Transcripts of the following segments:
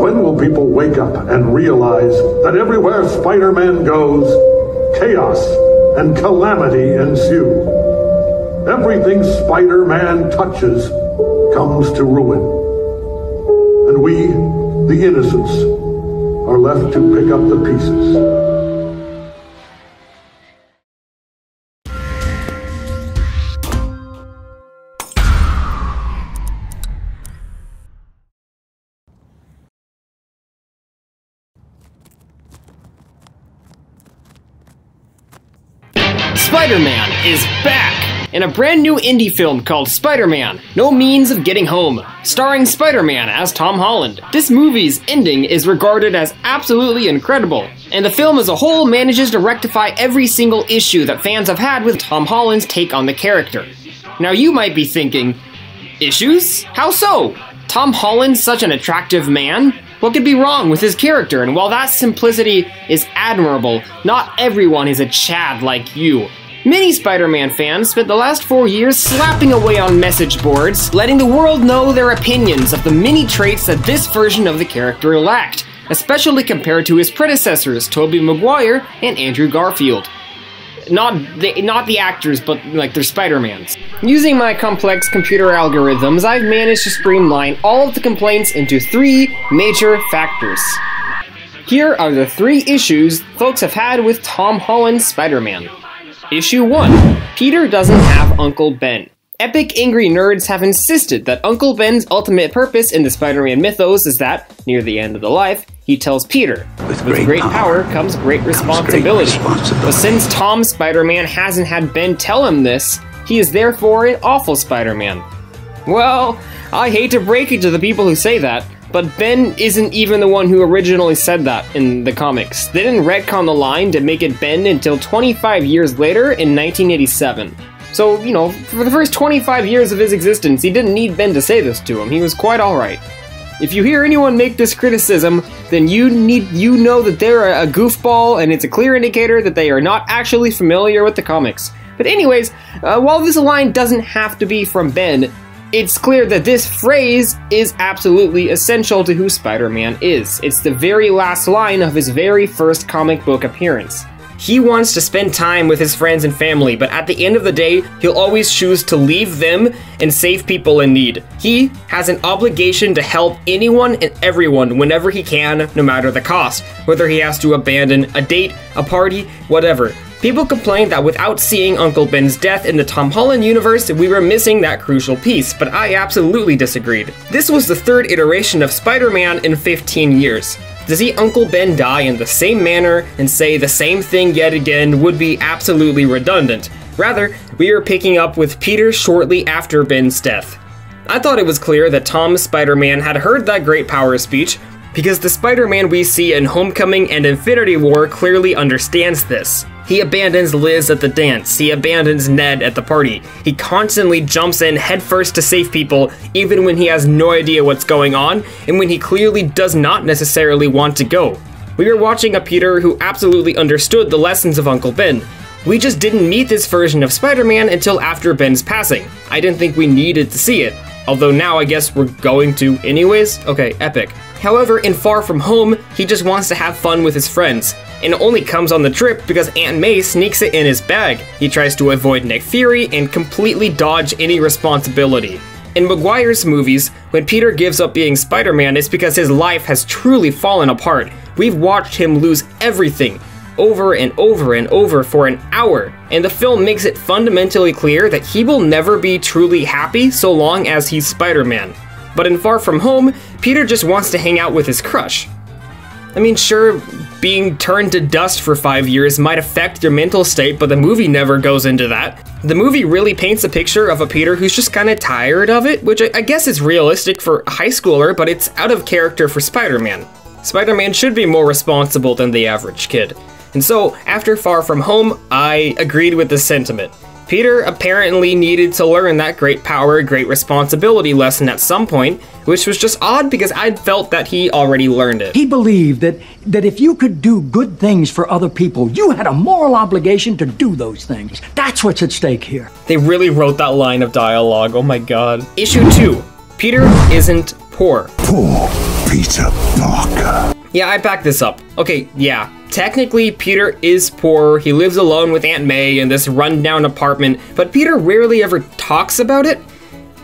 When will people wake up and realize that everywhere Spider-Man goes, chaos and calamity ensue? Everything Spider-Man touches comes to ruin. And we, the innocents, are left to pick up the pieces. Spider-Man is back! In a brand new indie film called Spider-Man, No Means of Getting Home, starring Spider-Man as Tom Holland. This movie's ending is regarded as absolutely incredible, and the film as a whole manages to rectify every single issue that fans have had with Tom Holland's take on the character. Now you might be thinking, issues? How so? Tom Holland's such an attractive man? What could be wrong with his character? And while that simplicity is admirable, not everyone is a Chad like you. Many Spider-Man fans spent the last 4 years slapping away on message boards, letting the world know their opinions of the many traits that this version of the character lacked, especially compared to his predecessors, Tobey Maguire and Andrew Garfield. Not the actors, but like their Spider-Mans. Using my complex computer algorithms, I've managed to streamline all of the complaints into 3 major factors. Here are the 3 issues folks have had with Tom Holland's Spider-Man. Issue 1. Peter doesn't have Uncle Ben. Epic angry nerds have insisted that Uncle Ben's ultimate purpose in the Spider-Man mythos is that, near the end of the life, he tells Peter, with great power comes great responsibility. But since Tom Spider-Man hasn't had Ben tell him this, he is therefore an awful Spider-Man. Well, I hate to break it to the people who say that, but Ben isn't even the one who originally said that in the comics. They didn't retcon the line to make it Ben until 25 years later in 1987. So, you know, for the first 25 years of his existence, he didn't need Ben to say this to him. He was quite alright. If you hear anyone make this criticism, then you know that they're a goofball, and it's a clear indicator that they are not actually familiar with the comics. But anyways, while this line doesn't have to be from Ben, it's clear that this phrase is absolutely essential to who Spider-Man is. It's the very last line of his very first comic book appearance. He wants to spend time with his friends and family, but at the end of the day, he'll always choose to leave them and save people in need. He has an obligation to help anyone and everyone whenever he can, no matter the cost, whether he has to abandon a date, a party, whatever. People complained that without seeing Uncle Ben's death in the Tom Holland universe, we were missing that crucial piece, but I absolutely disagreed. This was the 3rd iteration of Spider-Man in 15 years. To see Uncle Ben die in the same manner and say the same thing yet again would be absolutely redundant. Rather, we are picking up with Peter shortly after Ben's death. I thought it was clear that Tom Spider-Man had heard that great power speech, because the Spider-Man we see in Homecoming and Infinity War clearly understands this. He abandons Liz at the dance, he abandons Ned at the party, he constantly jumps in headfirst to save people even when he has no idea what's going on, and when he clearly does not necessarily want to go. We were watching a Peter who absolutely understood the lessons of Uncle Ben. We just didn't meet this version of Spider-Man until after Ben's passing. I didn't think we needed to see it, although now I guess we're going to anyways? Okay, epic. However, in Far From Home, he just wants to have fun with his friends, and only comes on the trip because Aunt May sneaks it in his bag. He tries to avoid Nick Fury and completely dodge any responsibility. In Maguire's movies, when Peter gives up being Spider-Man, it's because his life has truly fallen apart. We've watched him lose everything, over and over and over for an hour, and the film makes it fundamentally clear that he will never be truly happy so long as he's Spider-Man. But in Far From Home, Peter just wants to hang out with his crush. I mean, sure, being turned to dust for 5 years might affect your mental state, but the movie never goes into that. The movie really paints a picture of a Peter who's just kinda tired of it, which I guess is realistic for a high schooler, but it's out of character for Spider-Man. Spider-Man should be more responsible than the average kid. And so, after Far From Home, I agreed with this sentiment. Peter apparently needed to learn that great power, great responsibility lesson at some point, which was just odd because I'd felt that he already learned it. He believed that if you could do good things for other people, you had a moral obligation to do those things. That's what's at stake here. They really wrote that line of dialogue, oh my god. Issue 2. Peter isn't poor. Poor Peter Parker. Yeah, I back this up. Okay, yeah, technically Peter is poor, he lives alone with Aunt May in this rundown apartment, but Peter rarely ever talks about it.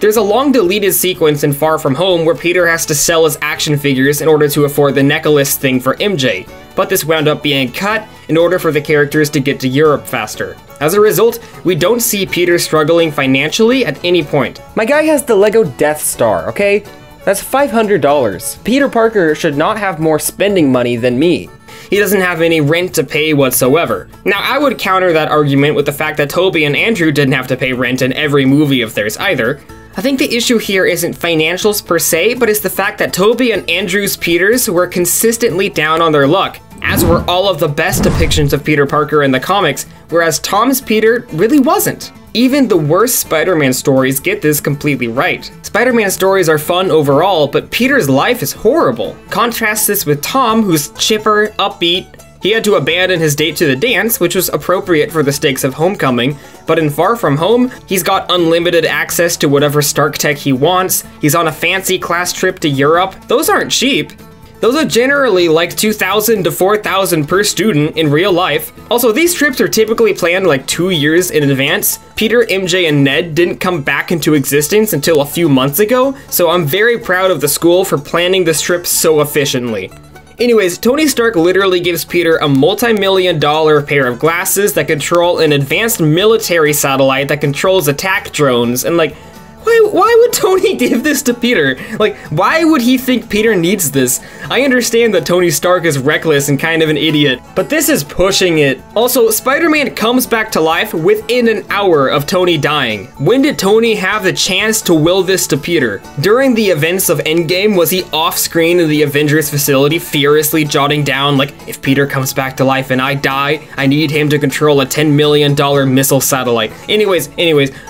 There's a long deleted sequence in Far From Home where Peter has to sell his action figures in order to afford the necklace thing for MJ, but this wound up being cut in order for the characters to get to Europe faster. As a result, we don't see Peter struggling financially at any point. My guy has the Lego Death Star, okay? That's $500. Peter Parker should not have more spending money than me. He doesn't have any rent to pay whatsoever. Now, I would counter that argument with the fact that Toby and Andrew didn't have to pay rent in every movie of theirs either. I think the issue here isn't financials per se, but it's the fact that Toby and Andrew's Peters were consistently down on their luck, as were all of the best depictions of Peter Parker in the comics, whereas Tom's Peter really wasn't. Even the worst Spider-Man stories get this completely right. Spider-Man stories are fun overall, but Peter's life is horrible. Contrast this with Tom, who's chipper, upbeat. He had to abandon his date to the dance, which was appropriate for the stakes of Homecoming, but in Far From Home, he's got unlimited access to whatever Stark tech he wants, he's on a fancy class trip to Europe. Those aren't cheap. Those are generally like $2,000 to $4,000 per student in real life. Also, these trips are typically planned like 2 years in advance. Peter, MJ, and Ned didn't come back into existence until a few months ago, so I'm very proud of the school for planning this trip so efficiently. Anyways, Tony Stark literally gives Peter a multi-million-dollar pair of glasses that control an advanced military satellite that controls attack drones, and like, why would Tony give this to Peter? Like, why would he think Peter needs this? I understand that Tony Stark is reckless and kind of an idiot, but this is pushing it. Also, Spider-Man comes back to life within an hour of Tony dying. When did Tony have the chance to will this to Peter? During the events of Endgame, was he off-screen in the Avengers facility furiously jotting down, like, if Peter comes back to life and I die, I need him to control a $10 million missile satellite. Anyways,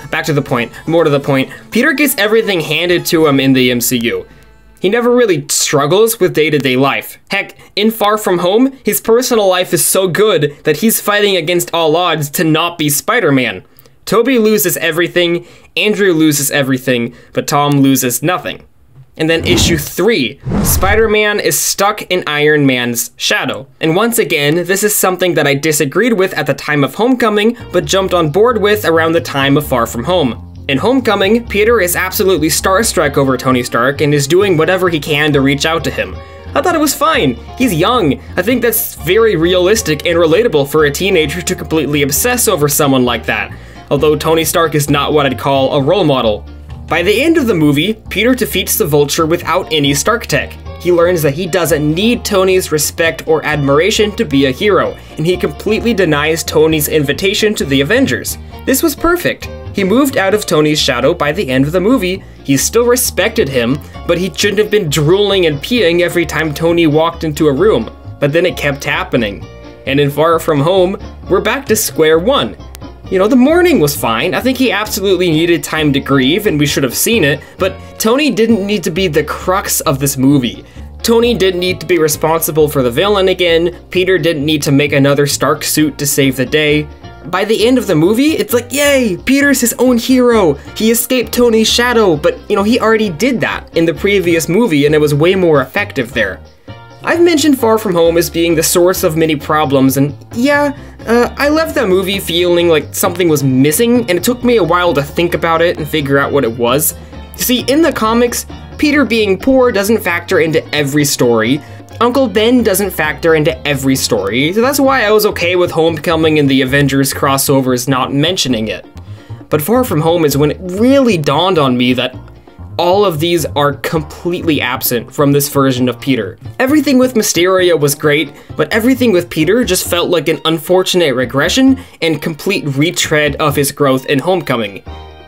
back to the point, more to the point. Peter gets everything handed to him in the MCU. He never really struggles with day-to-day life. Heck, in Far From Home, his personal life is so good that he's fighting against all odds to not be Spider-Man. Toby loses everything, Andrew loses everything, but Tom loses nothing. And then issue 3, Spider-Man is stuck in Iron Man's shadow. And once again, this is something that I disagreed with at the time of Homecoming, but jumped on board with around the time of Far From Home. In Homecoming, Peter is absolutely starstruck over Tony Stark and is doing whatever he can to reach out to him. I thought it was fine. He's young. I think that's very realistic and relatable for a teenager to completely obsess over someone like that. Although Tony Stark is not what I'd call a role model. By the end of the movie, Peter defeats the Vulture without any Stark tech. He learns that he doesn't need Tony's respect or admiration to be a hero, and he completely denies Tony's invitation to the Avengers. This was perfect. He moved out of Tony's shadow by the end of the movie. He still respected him, but he shouldn't have been drooling and peeing every time Tony walked into a room. But then it kept happening. And in Far From Home, we're back to square one. You know, the mourning was fine. I think he absolutely needed time to grieve, and we should have seen it, but Tony didn't need to be the crux of this movie. Tony didn't need to be responsible for the villain again. Peter didn't need to make another Stark suit to save the day. By the end of the movie, it's like, yay, Peter's his own hero. He escaped Tony's shadow, but you know, he already did that in the previous movie and it was way more effective there. I've mentioned Far From Home as being the source of many problems, and yeah, I left that movie feeling like something was missing, and it took me a while to think about it and figure out what it was. You see, in the comics, Peter being poor doesn't factor into every story. Uncle Ben doesn't factor into every story, so that's why I was okay with Homecoming and the Avengers crossovers not mentioning it. But Far From Home is when it really dawned on me that all of these are completely absent from this version of Peter. Everything with Mysterio was great, but everything with Peter just felt like an unfortunate regression and complete retread of his growth in Homecoming.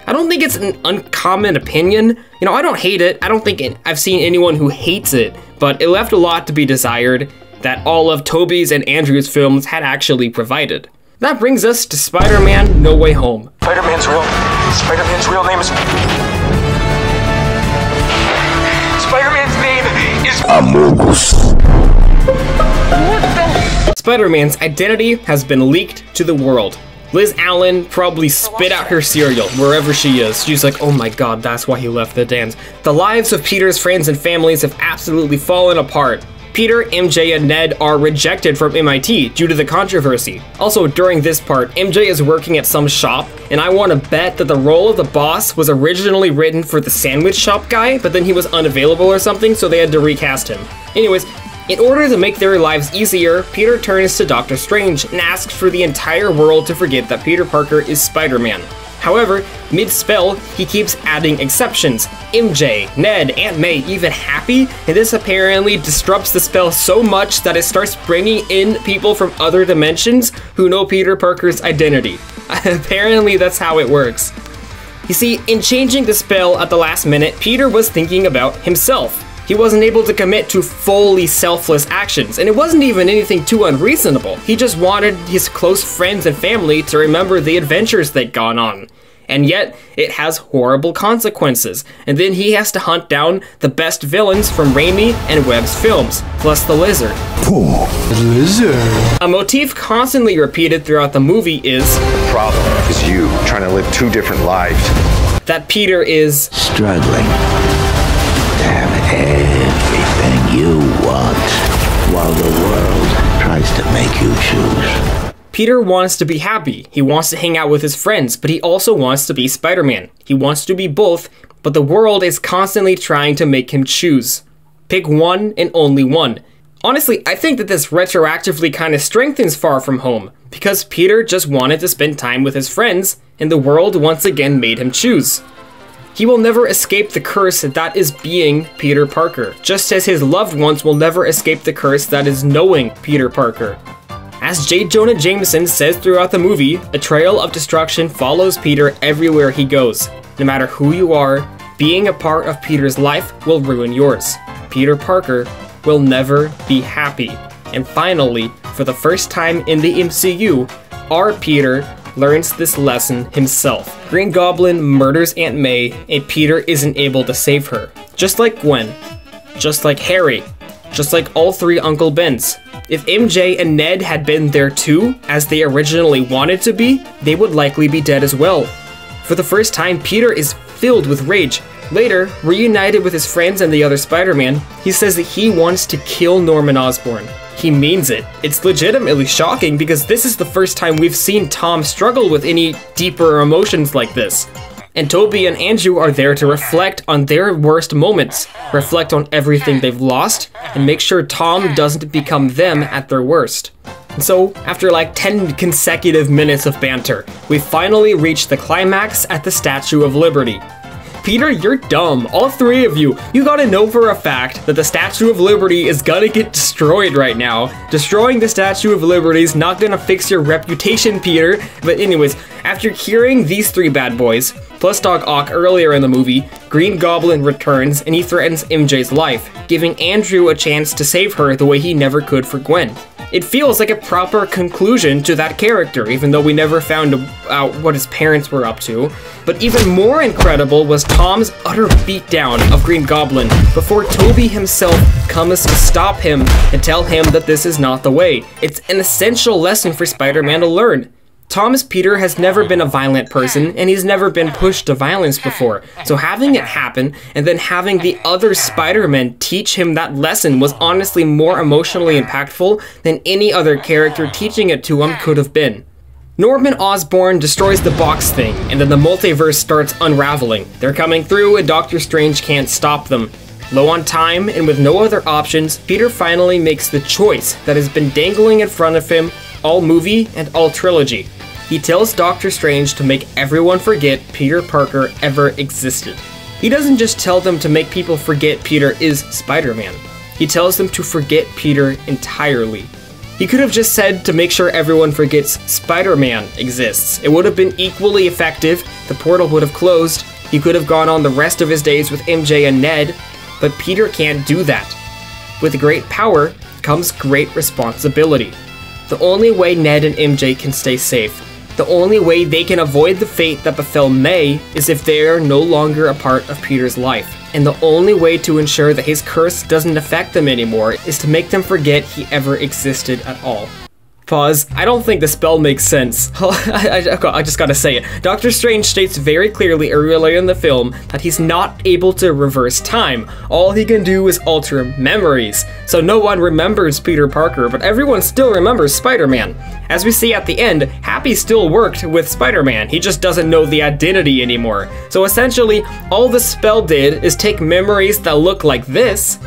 I don't think it's an uncommon opinion. You know, I don't hate it. I don't think I've seen anyone who hates it, but it left a lot to be desired that all of Tobey's and Andrew's films had actually provided. That brings us to Spider-Man No Way Home. Spider-Man's real name is... Spider-Man's name is... Amogus. Spider-Man's identity has been leaked to the world. Liz Allen probably spit out her cereal wherever she is. She's like, oh my god, that's why he left the dance. The lives of Peter's friends and families have absolutely fallen apart. Peter, MJ, and Ned are rejected from MIT due to the controversy. Also, during this part, MJ is working at some shop, and I want to bet that the role of the boss was originally written for the sandwich shop guy, but then he was unavailable or something, so they had to recast him. Anyways, in order to make their lives easier, Peter turns to Doctor Strange and asks for the entire world to forget that Peter Parker is Spider-Man. However, mid-spell, he keeps adding exceptions. MJ, Ned, Aunt May, even Happy, and this apparently disrupts the spell so much that it starts bringing in people from other dimensions who know Peter Parker's identity. Apparently that's how it works. You see, in changing the spell at the last minute, Peter was thinking about himself. He wasn't able to commit to fully selfless actions, and it wasn't even anything too unreasonable. He just wanted his close friends and family to remember the adventures they'd gone on. And yet, it has horrible consequences, and then he has to hunt down the best villains from Raimi and Webb's films, plus the Lizard. Poor lizard. A motif constantly repeated throughout the movie is The problem is you trying to live two different lives. that Peter is Struggling to have everything you want while the world tries to make you choose. Peter wants to be happy. He wants to hang out with his friends, but he also wants to be Spider-Man. He wants to be both, but the world is constantly trying to make him choose. Pick one and only one. Honestly, I think that this retroactively kind of strengthens Far From Home, because Peter just wanted to spend time with his friends, and the world once again made him choose. He will never escape the curse that is being Peter Parker, just as his loved ones will never escape the curse that is knowing Peter Parker. As J. Jonah Jameson says throughout the movie, a trail of destruction follows Peter everywhere he goes. No matter who you are, being a part of Peter's life will ruin yours. Peter Parker will never be happy. And finally, for the first time in the MCU, our Peter learns this lesson himself. Green Goblin murders Aunt May, and Peter isn't able to save her. Just like Gwen. Just like Harry. Just like all three Uncle Bens. If MJ and Ned had been there too, as they originally wanted to be, they would likely be dead as well. For the first time, Peter is filled with rage. Later, reunited with his friends and the other Spider-Man, he says that he wants to kill Norman Osborn. He means it. It's legitimately shocking because this is the first time we've seen Tom struggle with any deeper emotions like this. And Toby and Andrew are there to reflect on their worst moments, reflect on everything they've lost, and make sure Tom doesn't become them at their worst. And so, after like 10 consecutive minutes of banter, we finally reach the climax at the Statue of Liberty. Peter, you're dumb. All three of you. You gotta know for a fact that the Statue of Liberty is gonna get destroyed right now. Destroying the Statue of Liberty is not gonna fix your reputation, Peter. But anyways, after hearing these three bad boys, plus Doc Ock earlier in the movie, Green Goblin returns and he threatens MJ's life, giving Andrew a chance to save her the way he never could for Gwen. It feels like a proper conclusion to that character, even though we never found out what his parents were up to. But even more incredible was Tom's utter beatdown of Green Goblin before Toby himself comes to stop him and tell him that this is not the way. It's an essential lesson for Spider-Man to learn. Thomas Peter has never been a violent person, and he's never been pushed to violence before, so having it happen, and then having the other Spider-Men teach him that lesson was honestly more emotionally impactful than any other character teaching it to him could have been. Norman Osborn destroys the box thing, and then the multiverse starts unraveling. They're coming through, and Doctor Strange can't stop them. Low on time, and with no other options, Peter finally makes the choice that has been dangling in front of him all movie and all trilogy. He tells Doctor Strange to make everyone forget Peter Parker ever existed. He doesn't just tell them to make people forget Peter is Spider-Man. He tells them to forget Peter entirely. He could have just said to make sure everyone forgets Spider-Man exists. It would have been equally effective, the portal would have closed, he could have gone on the rest of his days with MJ and Ned, but Peter can't do that. With great power comes great responsibility. The only way Ned and MJ can stay safe, the only way they can avoid the fate that befell May is if they are no longer a part of Peter's life. And the only way to ensure that his curse doesn't affect them anymore is to make them forget he ever existed at all. Pause. I don't think the spell makes sense. I just gotta say it. Doctor Strange states very clearly earlier in the film that he's not able to reverse time. All he can do is alter memories. So no one remembers Peter Parker, but everyone still remembers Spider-Man. As we see at the end, Happy still worked with Spider-Man. He just doesn't know the identity anymore. So essentially, all the spell did is take memories that look like this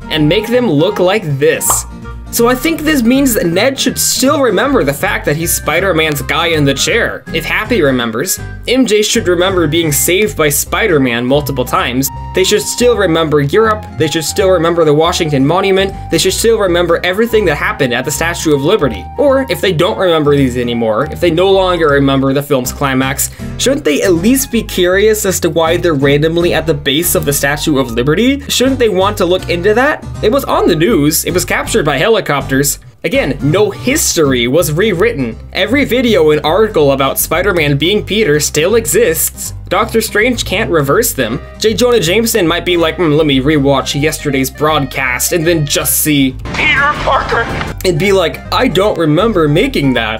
and make them look like this. So I think this means that Ned should still remember the fact that he's Spider-Man's guy in the chair. If Happy remembers, MJ should remember being saved by Spider-Man multiple times. They should still remember Europe, they should still remember the Washington Monument, they should still remember everything that happened at the Statue of Liberty. Or if they don't remember these anymore, if they no longer remember the film's climax, shouldn't they at least be curious as to why they're randomly at the base of the Statue of Liberty? Shouldn't they want to look into that? It was on the news, it was captured by helicopters. Again, no history was rewritten. Every video and article about Spider-Man being Peter still exists. Doctor Strange can't reverse them. J. Jonah Jameson might be like, let me rewatch yesterday's broadcast and then just see Peter Parker! And be like, I don't remember making that.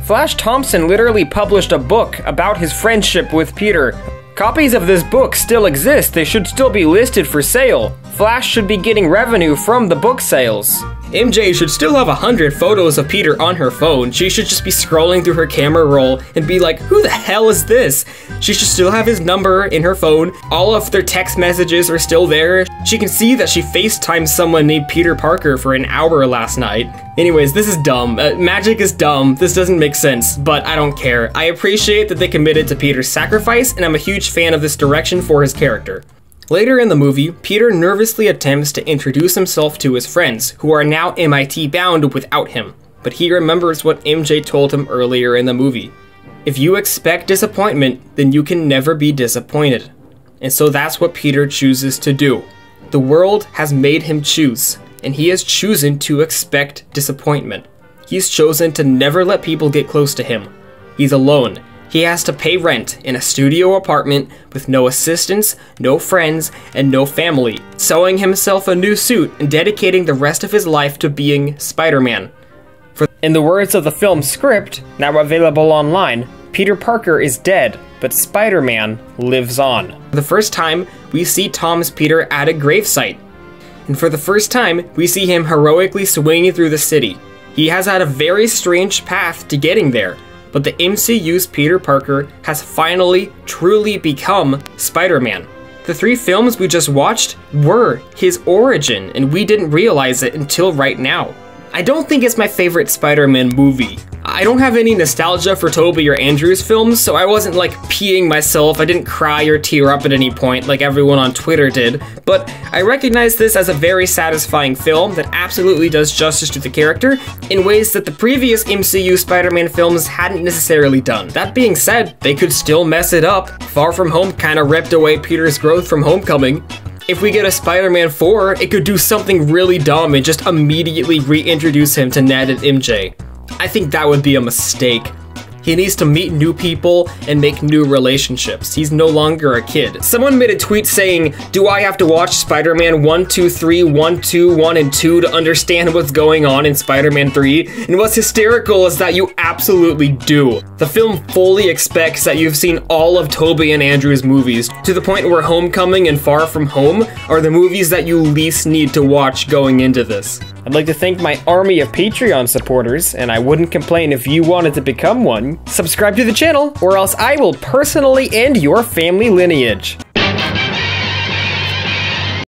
Flash Thompson literally published a book about his friendship with Peter. Copies of this book still exist. They should still be listed for sale. Flash should be getting revenue from the book sales. MJ should still have 100 photos of Peter on her phone. She should just be scrolling through her camera roll and be like, who the hell is this? She should still have his number in her phone. All of their text messages are still there. She can see that she FaceTimed someone named Peter Parker for an hour last night. Anyways, this is dumb. Magic is dumb. This doesn't make sense, but I don't care. I appreciate that they committed to Peter's sacrifice, and I'm a huge fan of this direction for his character. Later in the movie, Peter nervously attempts to introduce himself to his friends, who are now MIT bound without him. But he remembers what MJ told him earlier in the movie. If you expect disappointment, then you can never be disappointed. And so that's what Peter chooses to do. The world has made him choose, and he has chosen to expect disappointment. He's chosen to never let people get close to him. He's alone. He has to pay rent in a studio apartment with no assistants, no friends, and no family, sewing himself a new suit and dedicating the rest of his life to being Spider-Man. In the words of the film's script, now available online, Peter Parker is dead, but Spider-Man lives on. For the first time, we see Tom's Peter at a gravesite. And for the first time, we see him heroically swinging through the city. He has had a very strange path to getting there. But the MCU's Peter Parker has finally, truly become Spider-Man. The 3 films we just watched were his origin, and we didn't realize it until right now. I don't think it's my favorite Spider-Man movie. I don't have any nostalgia for Tobey or Andrew's films, so I wasn't like peeing myself. I didn't cry or tear up at any point like everyone on Twitter did, but I recognize this as a very satisfying film that absolutely does justice to the character in ways that the previous MCU Spider-Man films hadn't necessarily done. That being said, they could still mess it up. Far From Home kind of ripped away Peter's growth from Homecoming. If we get a Spider-Man 4, it could do something really dumb and just immediately reintroduce him to Ned and MJ. I think that would be a mistake. He needs to meet new people and make new relationships. He's no longer a kid. Someone made a tweet saying, do I have to watch Spider-Man 1, 2, 3, 1, 2, 1, and 2 to understand what's going on in Spider-Man 3? And what's hysterical is that you absolutely do. The film fully expects that you've seen all of Tobey and Andrew's movies, to the point where Homecoming and Far From Home are the movies that you least need to watch going into this. I'd like to thank my army of Patreon supporters, and I wouldn't complain if you wanted to become one. Subscribe to the channel, or else I will personally end your family lineage.